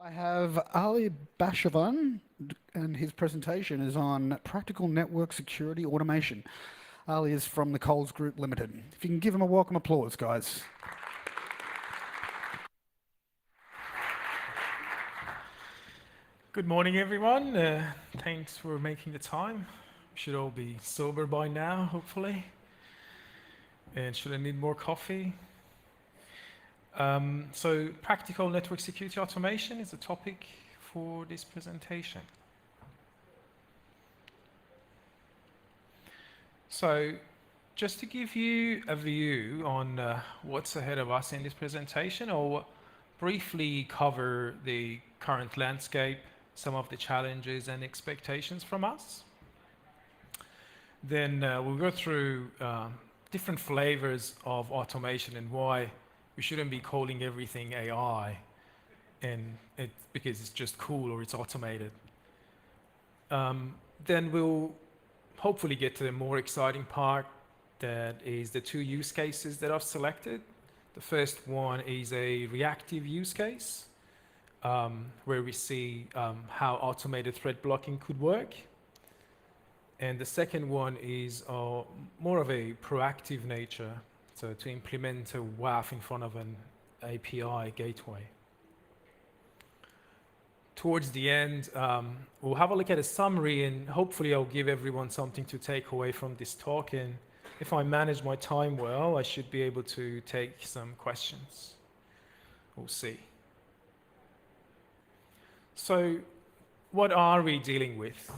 I have Ali Bashivan, and his presentation is on practical network security automation. Ali is from the Coles Group Limited. If you can give him a welcome applause, guys. Good morning, everyone. Thanks for making the time. We should all be sober by now, hopefully. And should I need more coffee? So, practical network security automation is the topic for this presentation. So, just to give you a view on what's ahead of us in this presentation, I'll briefly cover the current landscape, some of the challenges and expectations from us. Then we'll go through different flavors of automation and why we shouldn't be calling everything AI because it's just cool or it's automated. Then we'll hopefully get to the more exciting part, that is the two use cases that I've selected. The first one is a reactive use case, where we see how automated threat blocking could work. And the second one is more of a proactive nature, so to implement a WAF in front of an API gateway. Towards the end, we'll have a look at a summary, and hopefully I'll give everyone something to take away from this talk. And if I manage my time well, I should be able to take some questions. We'll see. So, what are we dealing with?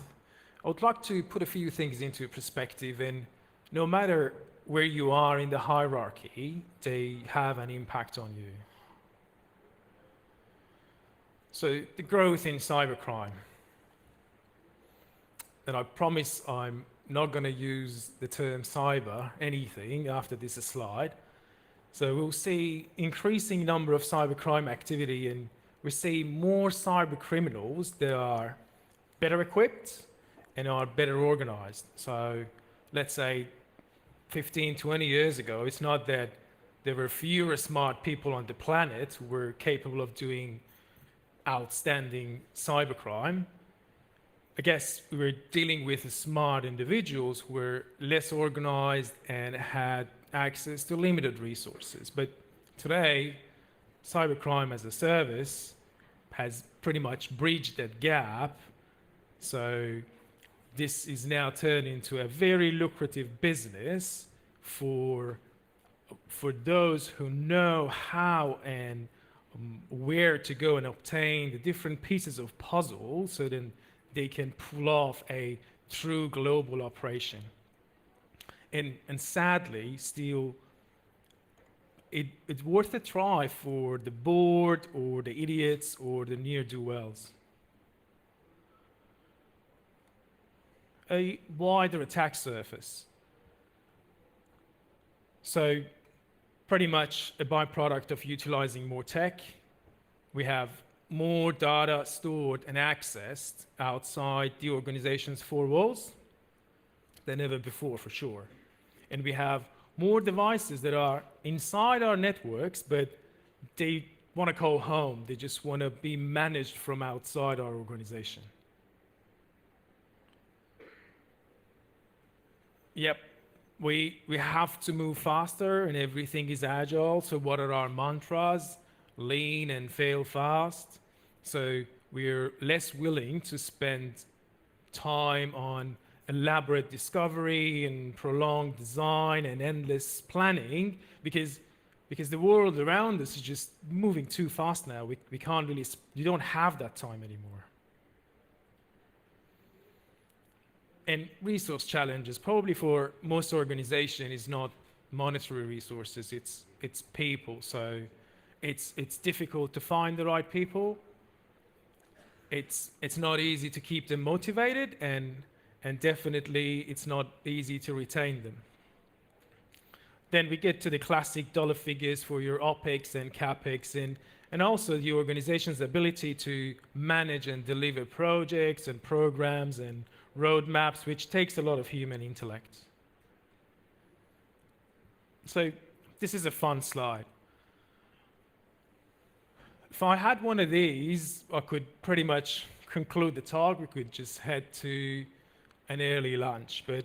I would like to put a few things into perspective, and no matter where you are in the hierarchy, they have an impact on you. So, the growth in cybercrime. And I promise I'm not going to use the term cyber anything after this slide. So, we'll see increasing number of cybercrime activity, and we see more cyber criminals that are better equipped and are better organized. So let's say 15, 20 years ago, it's not that there were fewer smart people on the planet who were capable of doing outstanding cybercrime. I guess we were dealing with smart individuals who were less organized and had access to limited resources. But today, cybercrime as a service has pretty much bridged that gap. So this is now turned into a very lucrative business for those who know how and where to go and obtain the different pieces of puzzle, so then they can pull off a true global operation. And sadly, still, it's worth a try for the bored or the idiots or the ne'er-do-wells. A wider attack surface. So pretty much a byproduct of utilizing more tech. We have more data stored and accessed outside the organization's four walls than ever before, for sure. And we have more devices that are inside our networks, but they want to go home. They just want to be managed from outside our organization. Yep, we have to move faster, and everything is agile. So what are our mantras? Lean and fail fast. So we're less willing to spend time on elaborate discovery and prolonged design and endless planning, because the world around us is just moving too fast now. We can't really, you don't have that time anymore. And resource challenges, probably for most organizations, is not monetary resources, it's people. So it's difficult to find the right people. It's not easy to keep them motivated, and definitely it's not easy to retain them. Then we get to the classic dollar figures for your OPEX and CAPEX, and also the organization's ability to manage and deliver projects and programs and roadmaps, which takes a lot of human intellect. So this is a fun slide. if I had one of these, I could pretty much conclude the talk. We could just head to an early lunch. But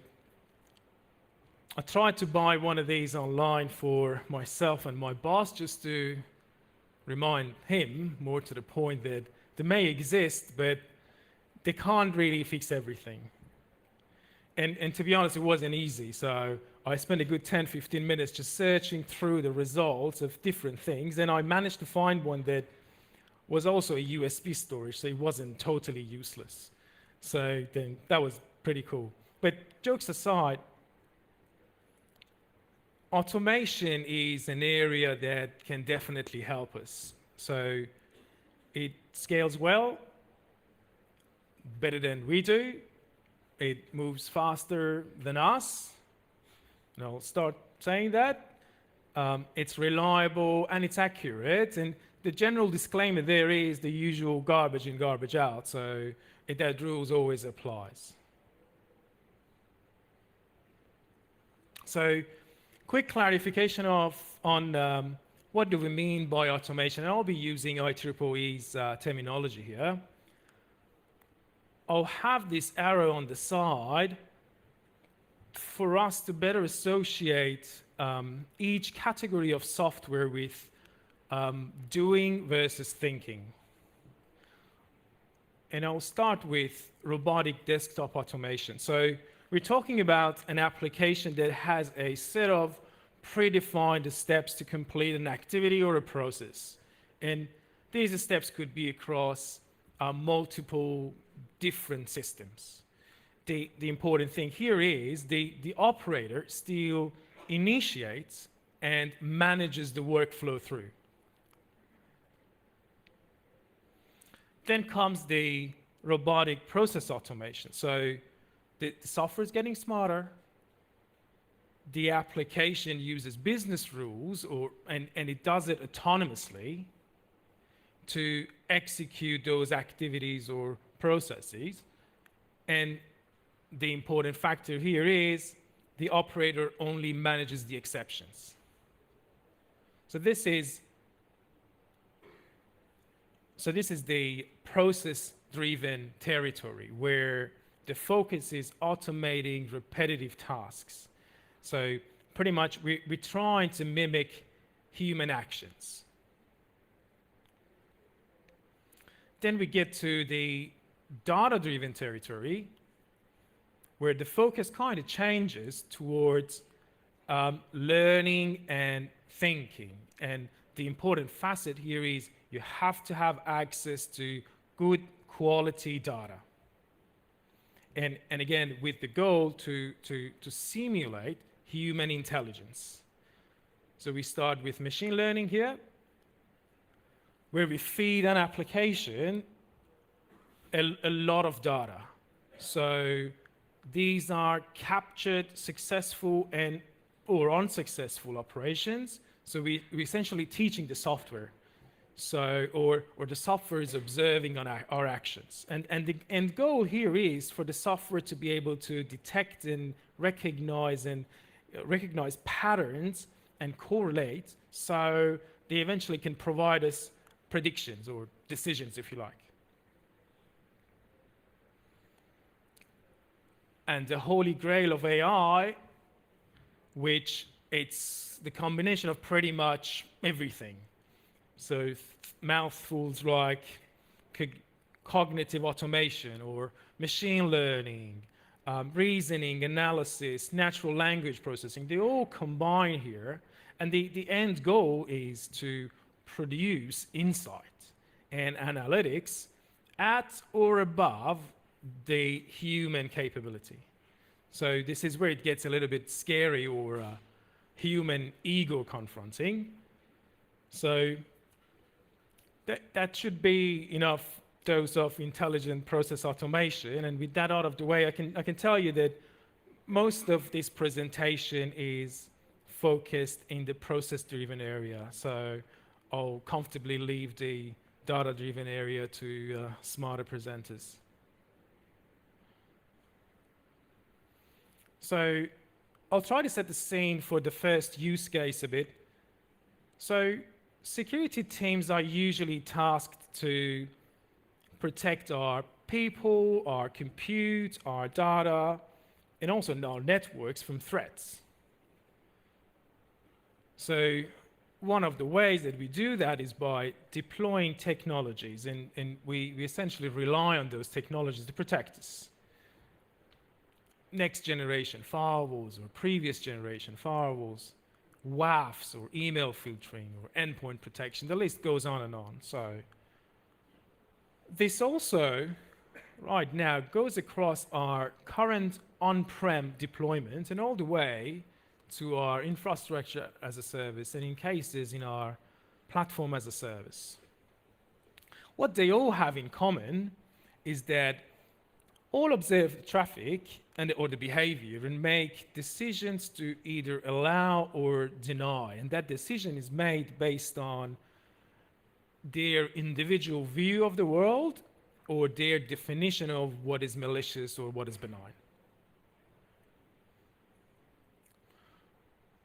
I tried to buy one of these online for myself and my boss just to remind him, more to the point, that they may exist, but they can't really fix everything. And to be honest, it wasn't easy. So I spent a good 10, 15 minutes just searching through the results of different things, and I managed to find one that was also a USB storage, so it wasn't totally useless. So then that was pretty cool. But jokes aside, automation is an area that can definitely help us. So it scales well, better than we do. It moves faster than us. And I'll start saying that. It's reliable and it's accurate. And the general disclaimer there is the usual garbage in, garbage out. So that rules always applies. So quick clarification on what do we mean by automation. And I'll be using IEEE's terminology here. I'll have this arrow on the side for us to better associate each category of software with doing versus thinking. And I'll start with robotic desktop automation. So we're talking about an application that has a set of predefined steps to complete an activity or a process. And these steps could be across multiple different systems. The important thing here is the operator still initiates and manages the workflow through. Then comes the robotic process automation. So the software is getting smarter. The application uses business rules, and it does it autonomously to execute those activities or processes. And the important factor here is the operator only manages the exceptions. So this is the process-driven territory where the focus is automating repetitive tasks. So pretty much we're trying to mimic human actions. Then we get to the data-driven territory, where the focus kind of changes towards learning and thinking. And the important facet here is you have to have access to good quality data. And again, with the goal to simulate human intelligence. So we start with machine learning here, where we feed an application a lot of data. So these are captured successful and or unsuccessful operations. So we're essentially teaching the software. So, or the software is observing on our actions. And the end goal here is for the software to be able to detect and recognize patterns and correlate, so they eventually can provide us predictions or decisions, if you like. And the holy grail of AI, which it's the combination of pretty much everything. So mouthfuls like cognitive automation or machine learning, reasoning, analysis, natural language processing, they all combine here. And the end goal is to produce insight and analytics at or above the human capability. So this is where it gets a little bit scary or human ego confronting. So that should be enough dose of intelligent process automation. And with that out of the way, I can tell you that most of this presentation is focused in the process-driven area. So I'll comfortably leave the data-driven area to smarter presenters. So I'll try to set the scene for the first use case a bit. So security teams are usually tasked to protect our people, our compute, our data, and also our networks from threats. So one of the ways that we do that is by deploying technologies, and we essentially rely on those technologies to protect us. Next generation firewalls or previous generation firewalls, WAFs or email filtering or endpoint protection, the list goes on and on. So this also right now goes across our current on-prem deployment and all the way to our infrastructure as a service, and in cases in our platform as a service. What they all have in common is that all observe the traffic or the behavior and make decisions to either allow or deny, and that decision is made based on their individual view of the world or their definition of what is malicious or what is benign.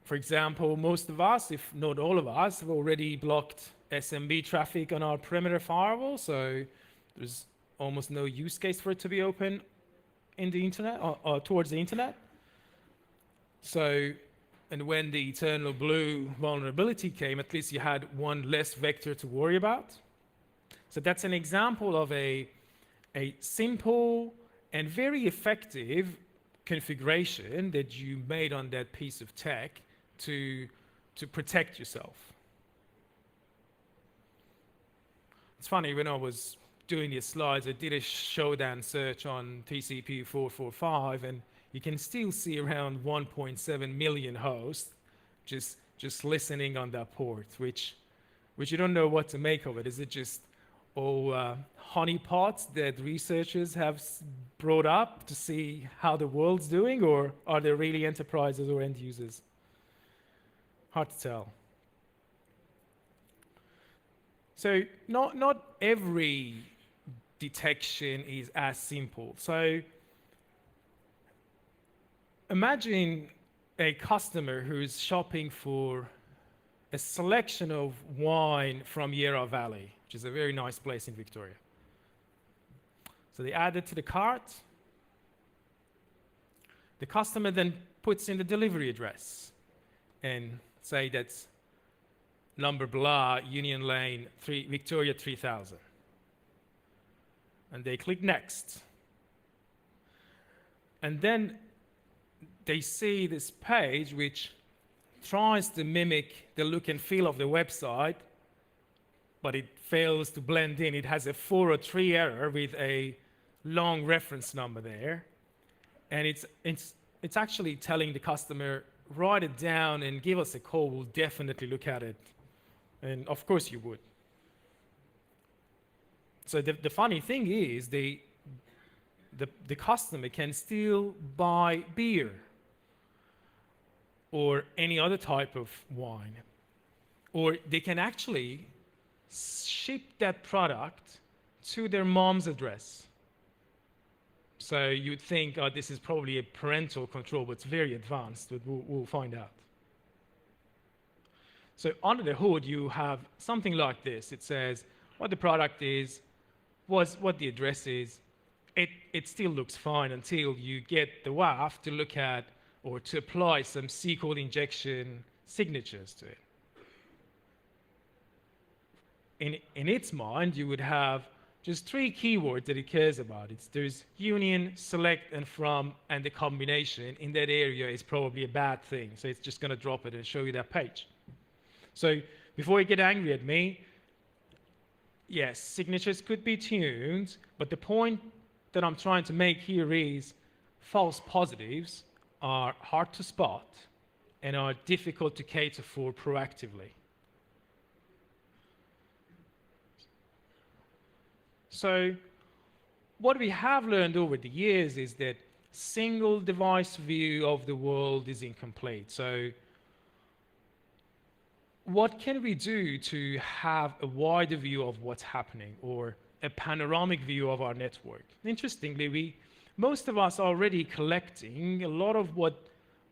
For example, most of us, if not all of us, have already blocked SMB traffic on our perimeter firewall, so there's almost no use case for it to be open in the internet or towards the internet. So, and when the eternal blue vulnerability came, at least you had one less vector to worry about. So that's an example of a simple and very effective configuration that you made on that piece of tech to protect yourself. It's funny, when I was doing these slides, I did a showdown search on TCP 445, and you can still see around 1.7 million hosts just listening on that port, which you don't know what to make of it. Is it just all honeypots that researchers have brought up to see how the world's doing, or are there really enterprises or end users? Hard to tell. So not every detection is as simple. So imagine a customer who's shopping for a selection of wine from Yarra Valley, which is a very nice place in Victoria. So they add it to the cart. The customer then puts in the delivery address and say that's number blah, Union Lane, Victoria 3000. And they click next. And then they see this page which tries to mimic the look and feel of the website, but it fails to blend in. It has a 403 error with a long reference number there. And it's actually telling the customer, write it down and give us a call, we'll definitely look at it. And of course you would. So the funny thing is the customer can still buy beer or any other type of wine, or they can actually ship that product to their mom's address. So you'd think, oh, this is probably a parental control, but it's very advanced, but we'll find out. So under the hood, you have something like this. It says what the product is, what the address is. It still looks fine until you get the WAF to look at or to apply some SQL injection signatures to it. In its mind, you would have just 3 keywords that it cares about. There's union, select, and from, and the combination in that area is probably a bad thing. So it's just going to drop it and show you that page. So before you get angry at me, yes, signatures could be tuned, but the point that I'm trying to make here is false positives are hard to spot and are difficult to cater for proactively. So what we have learned over the years is that single device view of the world is incomplete. So what can we do to have a wider view of what's happening, or a panoramic view of our network? Interestingly, most of us are already collecting a lot of what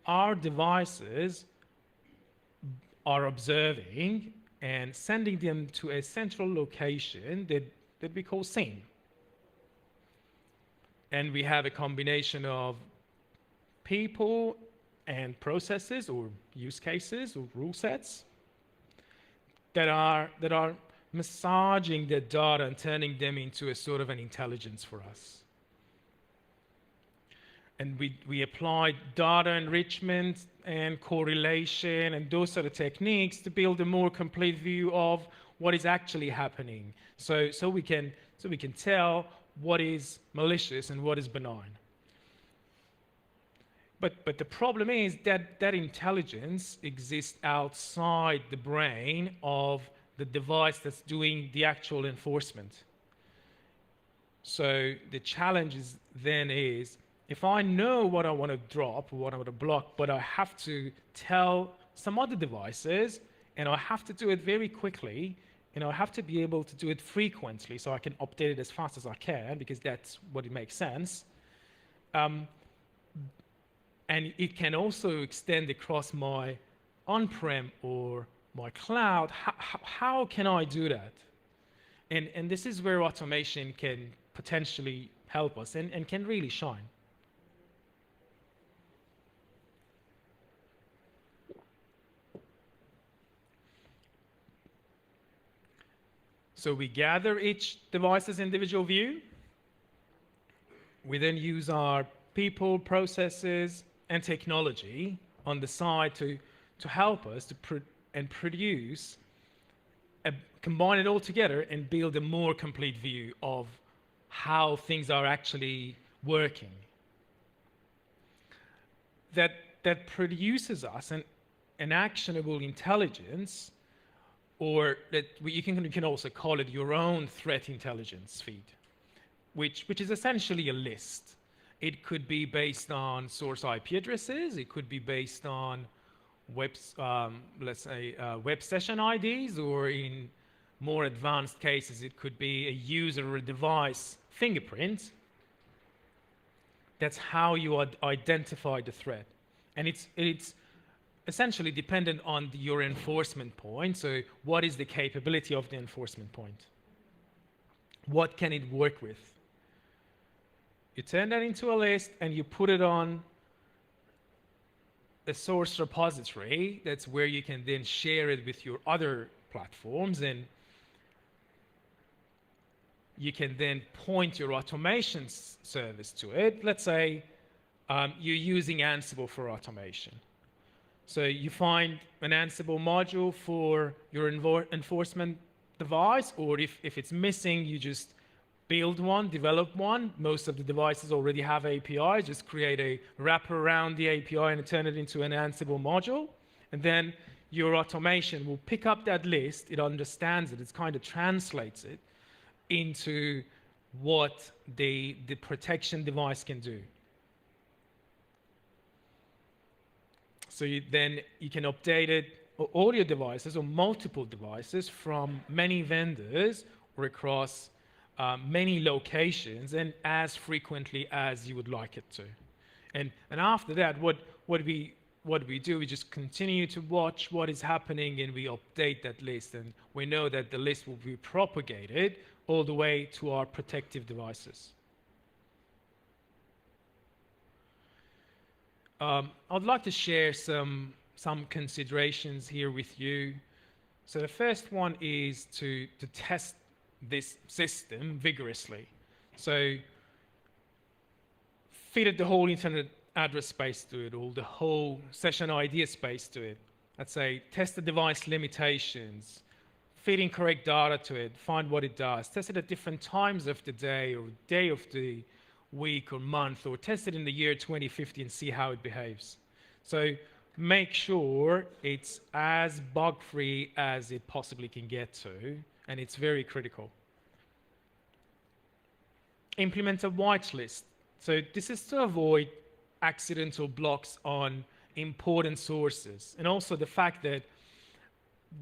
our devices are observing and sending them to a central location that we call scene. And we have a combination of people and processes or use cases or rule sets that are massaging the data and turning them into a sort of an intelligence for us. And we apply data enrichment and correlation and those sort of techniques to build a more complete view of what is actually happening. So we can tell what is malicious and what is benign. But the problem is that that intelligence exists outside the brain of the device that's doing the actual enforcement. So the challenge then is, if I know what I want to drop or what I want to block, but I have to tell some other devices, and I have to do it very quickly, and I have to be able to do it frequently so I can update it as fast as I can, because that's what it makes sense. And it can also extend across my on-prem or my cloud. How can I do that? And this is where automation can potentially help us and can really shine. So we gather each device's individual view. We then use our people, processes, and technology on the side to help us to produce, combine it all together and build a more complete view of how things are actually working. That produces us an actionable intelligence, or that you can also call it your own threat intelligence feed, which is essentially a list. It could be based on source IP addresses. It could be based on web session IDs, or in more advanced cases, it could be a user or a device fingerprint. That's how you identify the threat. And it's essentially dependent on your enforcement point. So what is the capability of the enforcement point? What can it work with? You turn that into a list and you put it on a source repository. That's where you can then share it with your other platforms, and you can then point your automation service to it. Let's say you're using Ansible for automation. So you find an Ansible module for your enforcement device, or if it's missing, you just build one, develop one. Most of the devices already have APIs. Just create a wrapper around the API and turn it into an Ansible module. And then your automation will pick up that list. It understands it. It kind of translates it into what the protection device can do. So then you can update it, or all your devices, or multiple devices from many vendors or across many locations, and as frequently as you would like it to. And after that, what we do, we just continue to watch what is happening, and we update that list. And we know that the list will be propagated all the way to our protective devices. I'd like to share some considerations here with you. So the first one is to test this system vigorously. So feed the whole internet address space to it, or the whole session ID space to it. Let's say test the device limitations, feed in correct data to it, find what it does, test it at different times of the day or day of the week or month, or test it in the year 2050 and see how it behaves. So make sure it's as bug-free as it possibly can get to, and it's very critical. Implement a whitelist. So this is to avoid accidental blocks on important sources, and also the fact that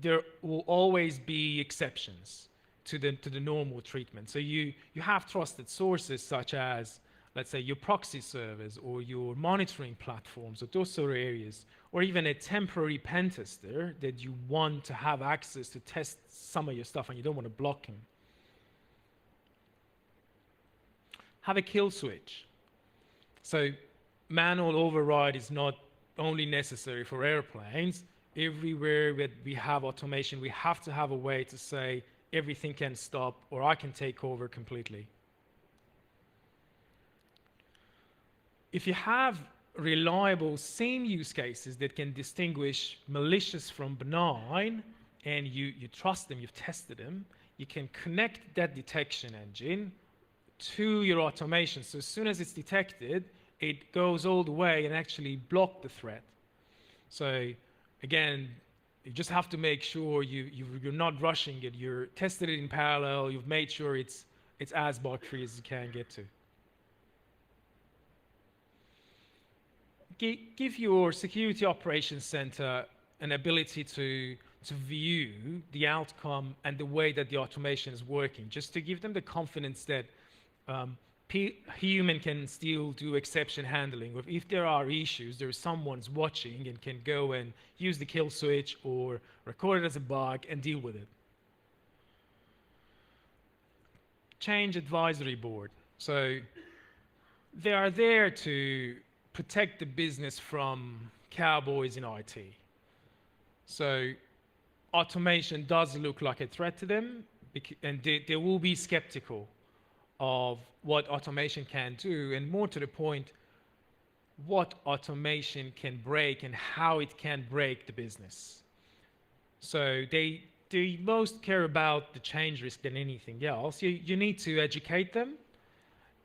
there will always be exceptions to the normal treatment. So you have trusted sources such as let's say your proxy servers or your monitoring platforms or those sort of areas, or even a temporary pen tester that you want to have access to test some of your stuff and you don't want to block him. Have a kill switch. So manual override is not only necessary for airplanes. Everywhere that we have automation, we have to have a way to say everything can stop or I can take over completely. If you have reliable same use cases that can distinguish malicious from benign, and you trust them, you've tested them, you can connect that detection engine to your automation. So as soon as it's detected, it goes all the way and actually block the threat. So again, you just have to make sure you're not rushing it. You're tested it in parallel. You've made sure it's as bug-free as you can get to. Give your security operations center an ability to view the outcome and the way that the automation is working, just to give them the confidence that human can still do exception handling. If there are issues, there's someone's watching and can go and use the kill switch or record it as a bug and deal with it. Change advisory board. So they are there to protect the business from cowboys in IT. So automation does look like a threat to them, and they will be skeptical of what automation can do, and more to the point, what automation can break and how it can break the business. So they most care about the change risk than anything else. You need to educate them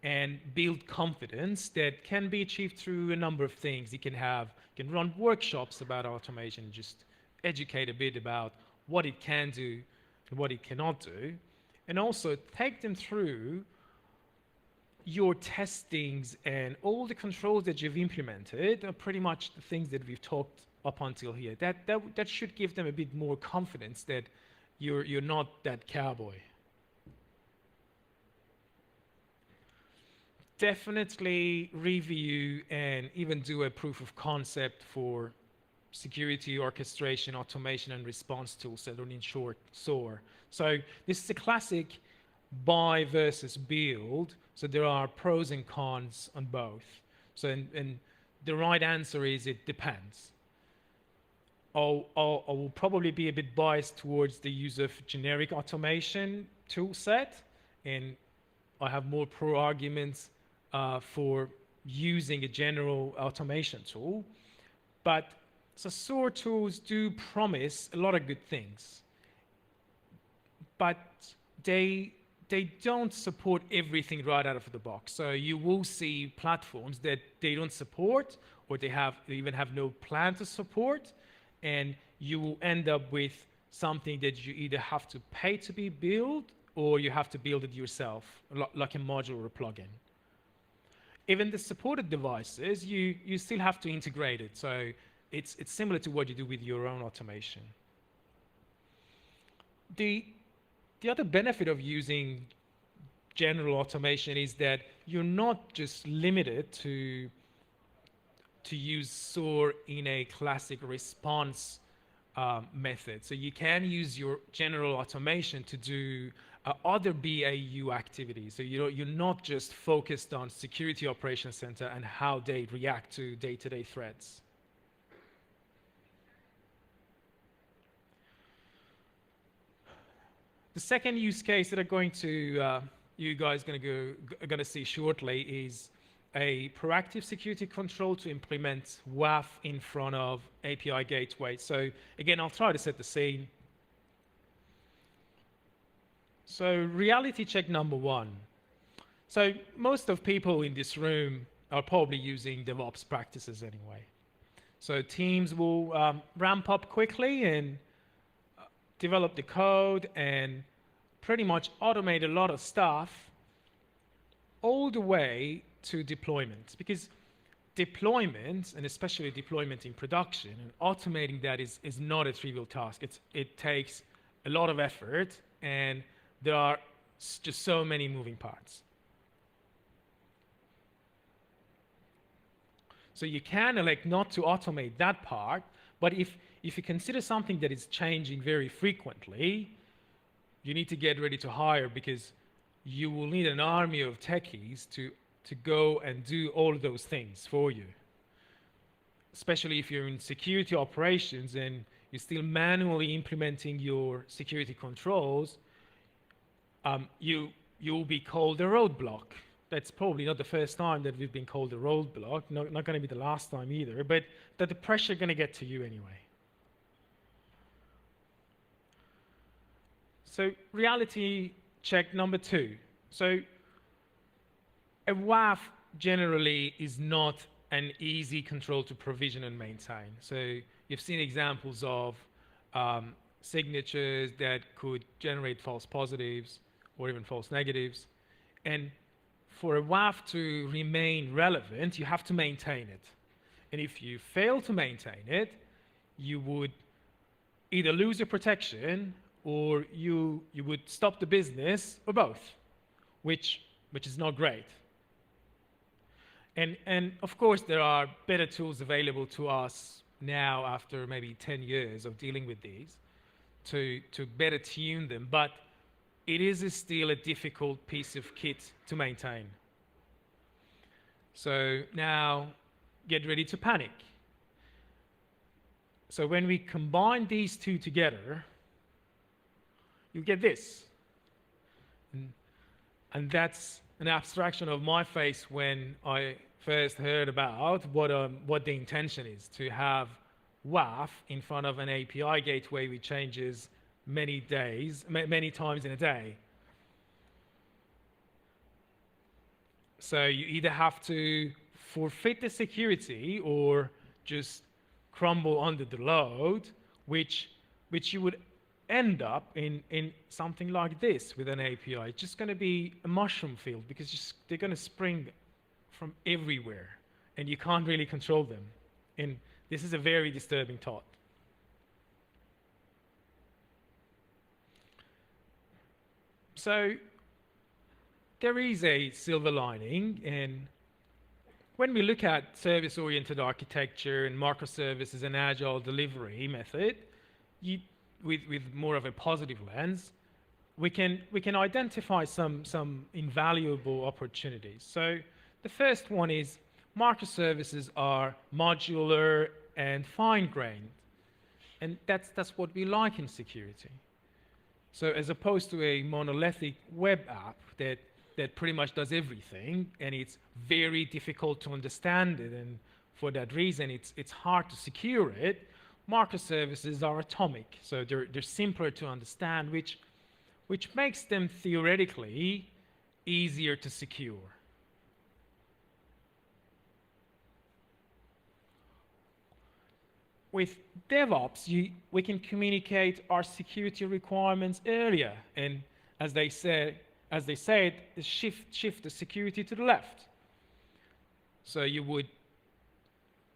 and build confidence that can be achieved through a number of things. You can run workshops about automation, just educate a bit about what it can do and what it cannot do, and also take them through your testings and all the controls that you've implemented are pretty much the things that we've talked up until here. That should give them a bit more confidence that you're not that cowboy. Definitely review and even do a proof of concept for security orchestration, automation, and response tools, that are in short, SOAR. So this is a classic buy versus build. So there are pros and cons on both. So and the right answer is it depends. I will probably be a bit biased towards the use of generic automation tool set, and I have more pro arguments for using a general automation tool. But so SOAR tools do promise a lot of good things, but they don't support everything right out of the box. So you will see platforms that they don't support, or they even have no plan to support, and you will end up with something that you either have to pay to be built, or you have to build it yourself, like a module or a plugin. Even the supported devices, you still have to integrate it. So it's similar to what you do with your own automation. The other benefit of using general automation is that you're not just limited to use SOAR in a classic response method. So you can use your general automation to do other BAU activities. So you're not just focused on security operations center and how they react to day-to-day threats. The second use case that you guys are going to see shortly is a proactive security control to implement WAF in front of API gateway. So again, I'll try to set the scene. So reality check number one. So most of people in this room are probably using DevOps practices anyway. So teams will ramp up quickly and develop the code and pretty much automate a lot of stuff all the way to deployment, because deployment, and especially deployment in production, and automating that is not a trivial task. It takes a lot of effort, and there are just so many moving parts. So you can elect not to automate that part, but if you consider something that is changing very frequently, you need to get ready to hire, because you will need an army of techies to go and do all of those things for you. Especially if you're in security operations and you're still manually implementing your security controls, you'll be called a roadblock. That's probably not the first time that we've been called a roadblock, not going to be the last time either, but that the pressure going to get to you anyway. So reality check number 2. So a WAF generally is not an easy control to provision and maintain. So you've seen examples of signatures that could generate false positives or even false negatives. And for a WAF to remain relevant, you have to maintain it. And if you fail to maintain it, you would either lose your protection or you would stop the business, or both, which is not great. And of course, there are better tools available to us now after maybe 10 years of dealing with these to better tune them, but it is still a difficult piece of kit to maintain. So now get ready to panic. So when we combine these two together, you get this. And that's an abstraction of my face when I first heard about what the intention is, to have WAF in front of an API gateway which changes many times in a day. So you either have to forfeit the security or just crumble under the load, which you would end up in something like this with an API. It's just going to be a mushroom field, because they're going to spring from everywhere and you can't really control them. And this is a very disturbing thought. So there is a silver lining, and when we look at service-oriented architecture and microservices and agile delivery method, with more of a positive lens, we can identify some invaluable opportunities. So the first one is microservices are modular and fine-grained, and that's what we like in security. So as opposed to a monolithic web app that pretty much does everything, and it's very difficult to understand it, and for that reason it's hard to secure it, microservices are atomic, so they're simpler to understand, which makes them theoretically easier to secure. With DevOps, we can communicate our security requirements earlier, and as they said, shift the security to the left. So you would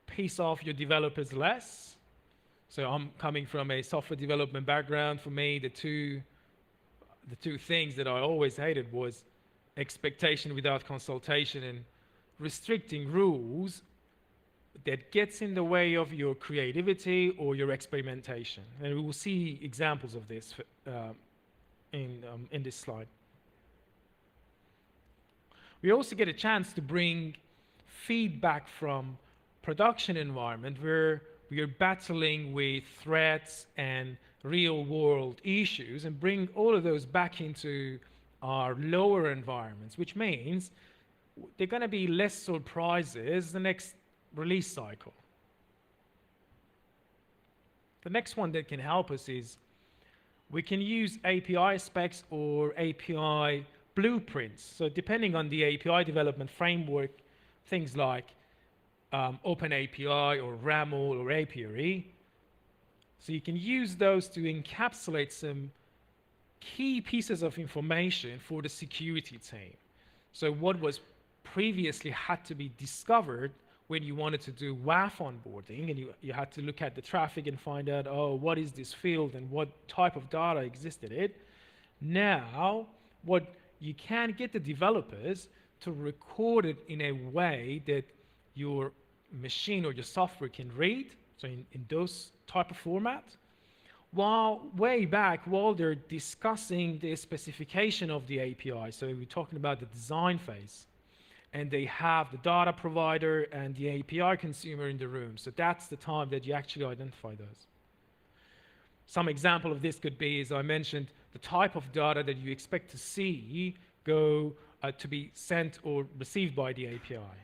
piss off your developers less. So I'm coming from a software development background. For me, the two things that I always hated was expectation without consultation and restricting rules that gets in the way of your creativity or your experimentation. And we will see examples of this in this slide. We also get a chance to bring feedback from production environment where we are battling with threats and real world issues, and bring all of those back into our lower environments, which means there are going to be less surprises the next release cycle. The next one that can help us is we can use API specs or API blueprints. So depending on the API development framework, things like OpenAPI or RAML or Apiary. So you can use those to encapsulate some key pieces of information for the security team. So what was previously had to be discovered when you wanted to do WAF onboarding, and you had to look at the traffic and find out, oh, what is this field and what type of data existed in it. Now, what you can get the developers to record it in a way that your machine or your software can read, so in those type of format. While way back, while they're discussing the specification of the API, so we're talking about the design phase, and they have the data provider and the API consumer in the room. So that's the time that you actually identify those. Some example of this could be, as I mentioned, the type of data that you expect to see go to be sent or received by the API,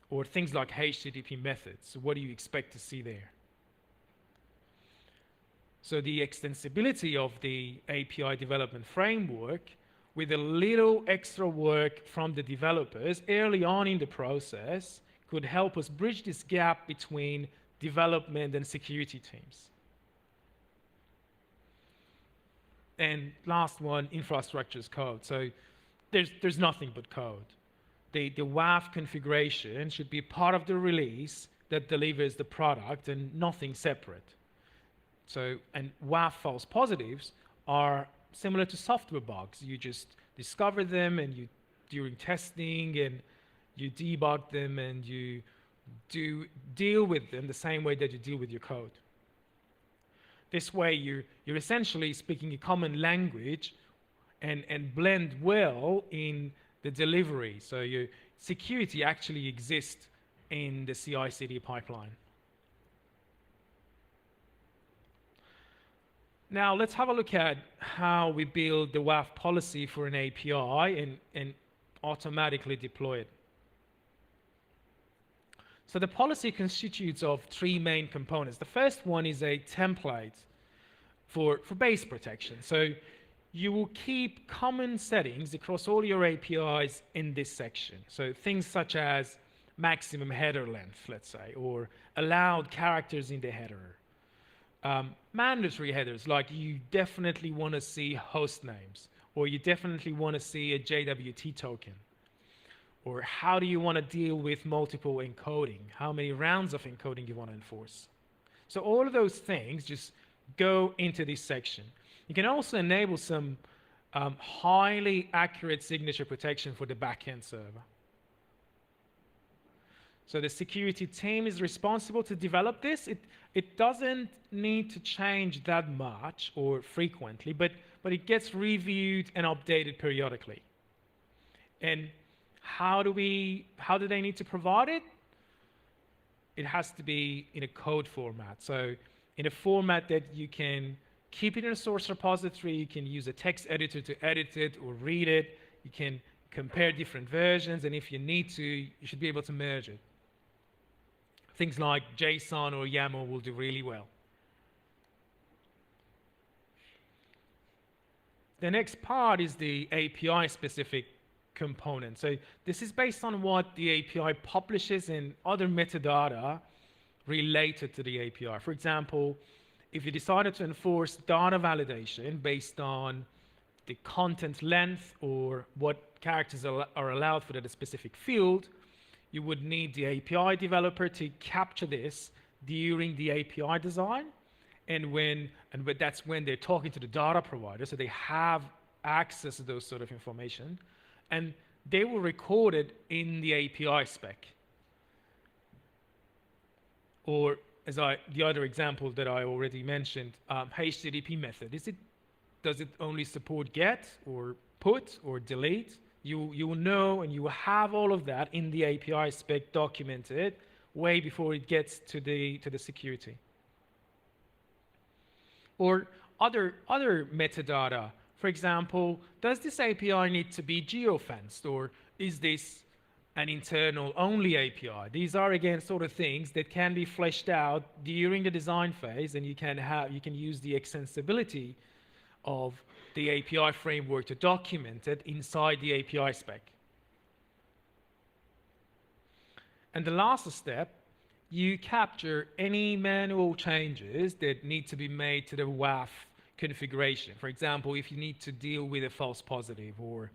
or things like HTTP methods. So what do you expect to see there? So the extensibility of the API development framework, with a little extra work from the developers early on in the process, could help us bridge this gap between development and security teams. And last one, infrastructure as code. So there's nothing but code. The WAF configuration should be part of the release that delivers the product and nothing separate. So, and WAF false positives are similar to software bugs. You just discover them, and you, during testing, and you debug them, and you deal with them the same way that you deal with your code. This way, you're essentially speaking a common language and blend well in the delivery. So your security actually exists in the CI/CD pipeline. Now let's have a look at how we build the WAF policy for an API and automatically deploy it. So the policy constitutes of three main components. The first one is a template for base protection. So you will keep common settings across all your APIs in this section. So things such as maximum header length, let's say, or allowed characters in the header. Mandatory headers, like you definitely want to see host names, or you definitely want to see a JWT token. Or how do you want to deal with multiple encoding? How many rounds of encoding you want to enforce? So all of those things just go into this section. You can also enable some highly accurate signature protection for the backend server. So the security team is responsible to develop this. It doesn't need to change that much or frequently, but it gets reviewed and updated periodically. And how do they need to provide it? It has to be in a code format. So in a format that you can keep it in a source repository, you can use a text editor to edit it or read it, you can compare different versions, and if you need to, you should be able to merge it. Things like JSON or YAML will do really well. The next part is the API-specific component. So this is based on what the API publishes and other metadata related to the API. For example, if you decided to enforce data validation based on the content length or what characters are allowed for that specific field, you would need the API developer to capture this during the API design, and that's when they're talking to the data provider, so they have access to those sort of information, and they will record it in the API spec. Or the other example that I already mentioned, HTTP method. Does it only support get or put or delete? You will know, and you will have all of that in the API spec documented way before it gets to the security. Or other metadata. For example, does this API need to be geofenced, or is this an internal only API? These are again sort of things that can be fleshed out during the design phase, and you can use the extensibility of the API framework to document it inside the API spec. And the last step, you capture any manual changes that need to be made to the WAF configuration. For example, if you need to deal with a false positive, or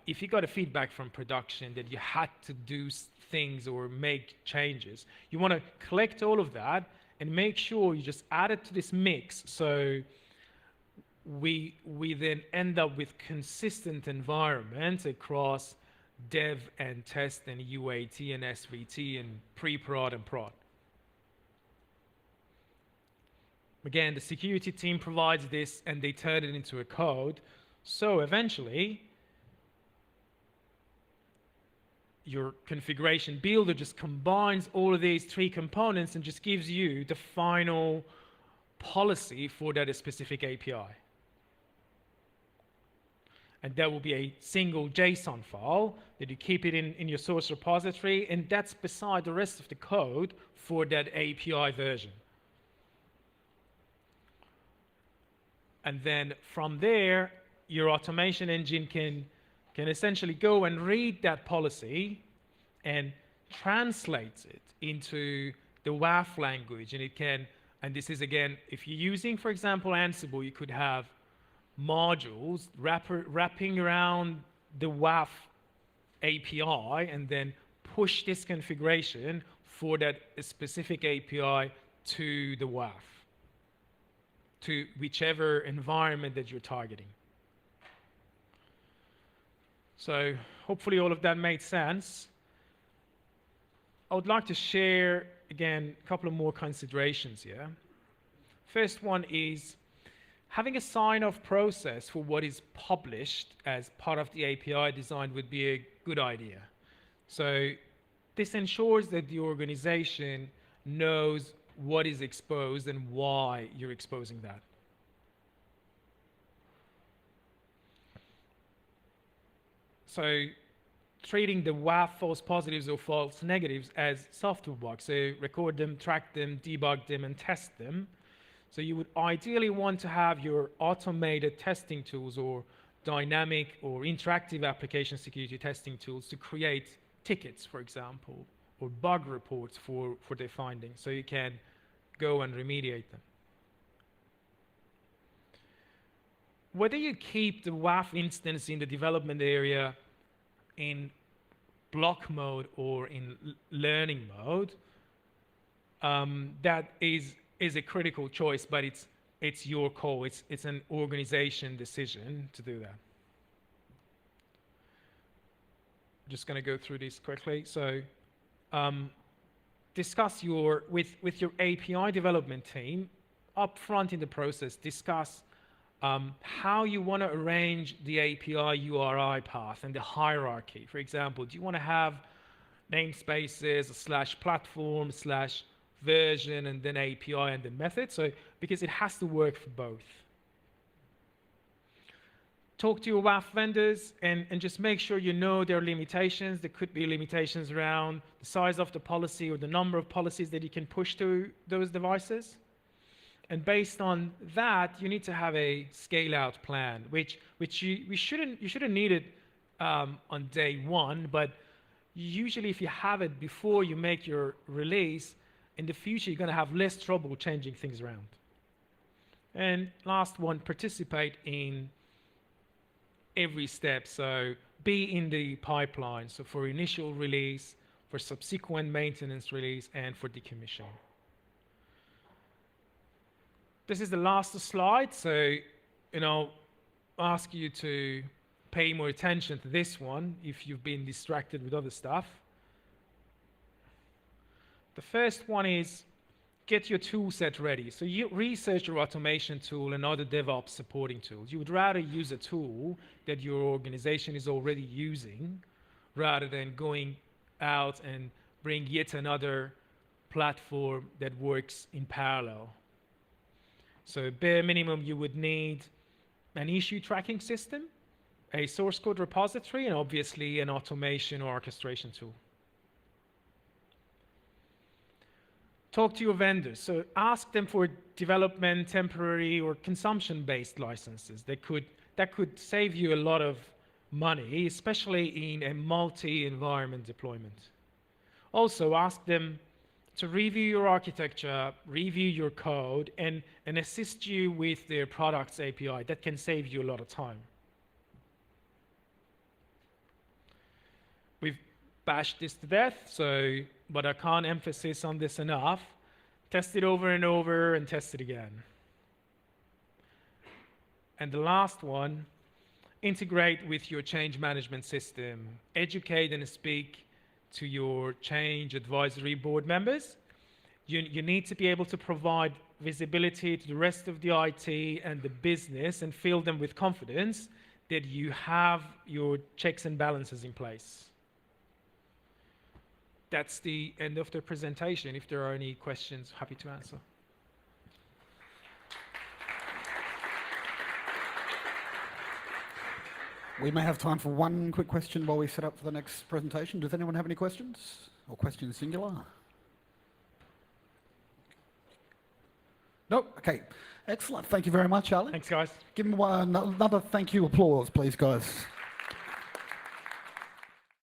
if you got a feedback from production that you had to do things or make changes, you want to collect all of that and make sure you just add it to this mix, so we then end up with consistent environments across dev and test and UAT and SVT and pre-prod and prod. Again, the security team provides this and they turn it into a code. So eventually, your configuration builder just combines all of these three components and just gives you the final policy for that specific API. And that will be a single JSON file that you keep it in your source repository, and that's beside the rest of the code for that API version. And then from there, your automation engine can essentially go and read that policy and translate it into the WAF language. And it can, and this is again, if you're using, for example, Ansible, you could have modules wrapping around the WAF API and then push this configuration for that specific API to the WAF, to whichever environment that you're targeting. So hopefully all of that made sense. I would like to share, again, a couple of more considerations here. First one is having a sign-off process for what is published as part of the API design would be a good idea. So this ensures that the organization knows what is exposed and why you're exposing that. So treating the WAF false positives or false negatives as software bugs. So record them, track them, debug them, and test them. So you would ideally want to have your automated testing tools or dynamic or interactive application security testing tools to create tickets, for example, or bug reports for their findings, so you can go and remediate them. Whether you keep the WAF instance in the development area in block mode or in learning mode, that is a critical choice, but it's your call. It's an organization decision to do that. I'm just going to go through this quickly. So discuss with your API development team up front in the process. Discuss how you want to arrange the API URI path and the hierarchy. For example, do you want to have namespaces, /platform, /version, and then API and then method? So because it has to work for both. Talk to your WAF vendors and just make sure you know their limitations. There could be limitations around the size of the policy or the number of policies that you can push to those devices. And based on that, you need to have a scale-out plan, which you shouldn't need it on day one, but usually if you have it before you make your release, in the future you're going to have less trouble changing things around. And last one, participate in every step. So be in the pipeline. So for initial release, for subsequent maintenance release, and for decommissioning. This is the last slide, so I'll ask you to pay more attention to this one if you've been distracted with other stuff. The first one is get your tool set ready. So you research your automation tool and other DevOps supporting tools. You would rather use a tool that your organization is already using rather than going out and bring yet another platform that works in parallel. So bare minimum, you would need an issue tracking system, a source code repository, and obviously an automation or orchestration tool. Talk to your vendors. So ask them for development, temporary, or consumption-based licenses. That could save you a lot of money, especially in a multi-environment deployment. Also, ask them to review your architecture, review your code, and assist you with their product's API. That can save you a lot of time. We've bashed this to death, but I can't emphasize on this enough. Test it over and over and test it again. And the last one integrate with your change management system, educate and speak to your change advisory board members. You need to be able to provide visibility to the rest of the IT and the business and fill them with confidence that you have your checks and balances in place. That's the end of the presentation. If there are any questions, happy to answer. We may have time for one quick question while we set up for the next presentation. Does anyone have any questions? Or questions singular? Nope. Okay. Excellent. Thank you very much, Ali. Thanks, guys. Give him another thank you applause, please, guys.